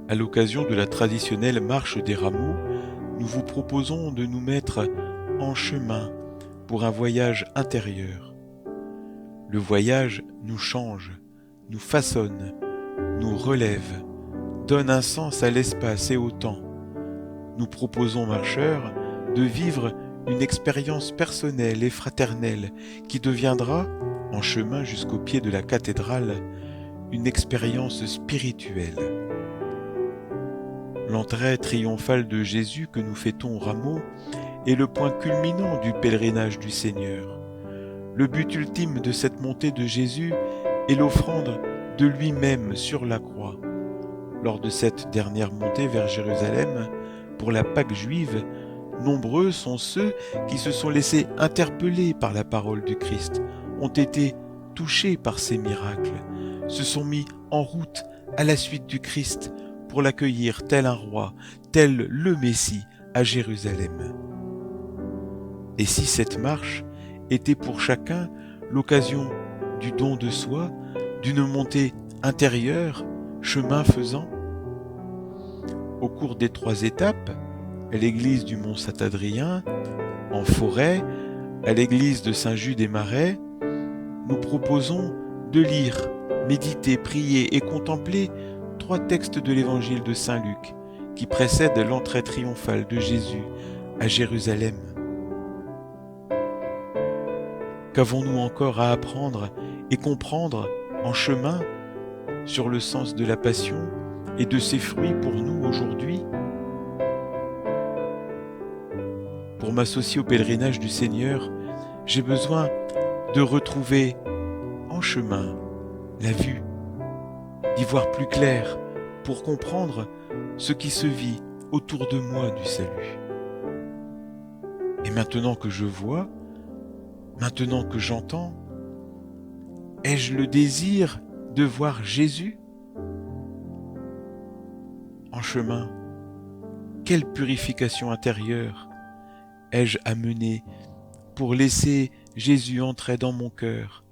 À l'occasion de la traditionnelle marche des rameaux, nous vous proposons de nous mettre en chemin pour un voyage intérieur. Le voyage nous change, nous façonne, nous relève, donne un sens à l'espace et au temps. Nous proposons, marcheurs, de vivre une expérience personnelle et fraternelle qui deviendra, en chemin jusqu'au pied de la cathédrale, une expérience spirituelle. L'entrée triomphale de Jésus que nous fêtons au rameau est le point culminant du pèlerinage du Seigneur. Le but ultime de cette montée de Jésus est l'offrande de lui-même sur la croix. Lors de cette dernière montée vers Jérusalem, pour la Pâque juive, nombreux sont ceux qui se sont laissés interpeller par la parole du Christ, ont été touchés par ces miracles, se sont mis en route à la suite du Christ pour l'accueillir tel un roi, tel le Messie à Jérusalem. Et si cette marche était pour chacun l'occasion du don de soi, d'une montée intérieure, chemin faisant? Au cours des 3 étapes, à l'église du Mont Saint-Adrien, en forêt, à l'église de Saint-Just-des-Marais, nous proposons de lire, méditer, prier et contempler 3 textes de l'évangile de Saint Luc qui précèdent l'entrée triomphale de Jésus à Jérusalem. Qu'avons-nous encore à apprendre et comprendre en chemin sur le sens de la Passion et de ses fruits pour nous aujourd'hui? Pour m'associer au pèlerinage du Seigneur, j'ai besoin de retrouver en chemin la vue, d'y voir plus clair pour comprendre ce qui se vit autour de moi du salut. Et maintenant que je vois, maintenant que j'entends, ai-je le désir de voir Jésus? En chemin, quelle purification intérieure ai-je à mener pour laisser Jésus entrer dans mon cœur